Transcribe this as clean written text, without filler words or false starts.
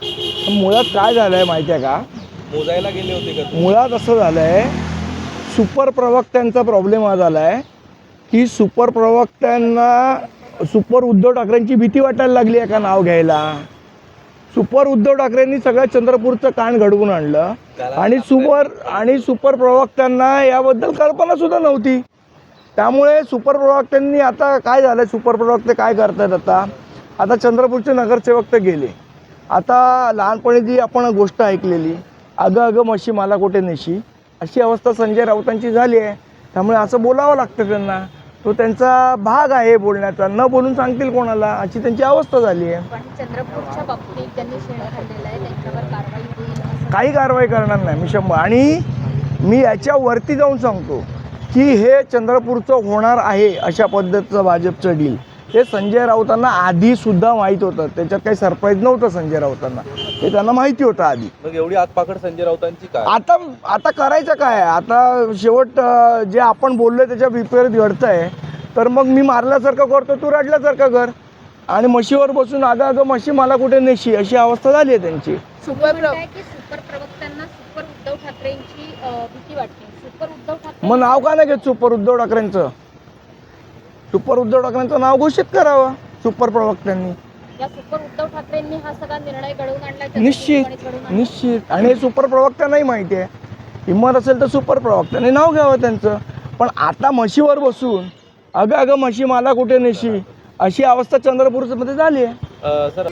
मुळात काय झालं आहे माहिती आहे का? मोजायला गेले होते का तुम्ही? मुळात असं झालं आहे, सुपर प्रवक्त्यांचा प्रॉब्लेम हा झाला आहे की सुपर प्रवक्त्यांना सुपर उद्धव ठाकरेंची भीती वाटायला लागली आहे का नाव घ्यायला. सुपर उद्धव ठाकरेंनी सगळ्या चंद्रपूरचं कान घडवून आणलं आणि सुपर प्रवक्त्यांना याबद्दल कल्पनासुद्धा नव्हती. त्यामुळे सुपर प्रवक्त्यांनी आता काय झालं, सुपर प्रवक्ते काय करतात आता चंद्रपूरचे नगरसेवक तर गेले. आता लहानपणी जी आपण गोष्ट ऐकलेली, अगं अगं म्हशी मला कुठे नेशी, अशी अवस्था संजय राऊतांची झाली आहे. त्यामुळे असं बोलावं लागतं त्यांना, तो त्यांचा भाग आहे बोलण्याचा, न बोलून सांगतील कोणाला, अशी त्यांची अवस्था झाली आहे. पण चंद्रपूरच्या बाबतीत त्यांनी शेण खाल्लेलं आहे, त्यांच्यावर कारवाई होईल काही कारवाई करणार नाही मी 100. आणि मी याच्यावरती जाऊन सांगतो की हे चंद्रपूरचं होणार आहे अशा पद्धतीचं भाजपचं डील हे संजय राऊतांना आधीसुद्धा माहीत होतं. त्याच्यात काही सरप्राईज नव्हतं संजय राऊतांना, हे त्यांना माहिती होतं आधी. मग एवढी आतपाकड संजय राऊतांची काय? आता करायचं काय? आता शेवट जे आपण बोललो त्याच्या विपरीत घडतं आहे, तर मग मी मारल्यासारखं करतो, तू रडल्यासारखं कर, आणि म्हशीवर बसून अगं म्हशी मला कुठे नेशी, अशी अवस्था झाली आहे त्यांची. सुपर प्रवक्त्यांना सुपर उद्धव ठाकरेंची भीती वाटते. सुपर उद्धव ठाकरे मग नाव का नाही घेत सुपर उद्धव ठाकरेंचं? सुपर उद्धव ठाकरेंचं नाव घोषित करावं सुपर प्रवक्त्यांनी. या सुपर उद्धव ठाकरेंनी हा सगळा निर्णय घडवून आणला. निश्चित. आणि हे सुपर प्रवक्त्यांनाही माहिती आहे. हिंमत असेल तर सुपर प्रवक्त्यांनी नाव घ्यावं त्यांचं. पण आता म्हशीवर बसून अगं म्हशी मला कुठे नेशी, अशी अवस्था चंद्रपूरमध्ये झाली आहे. सर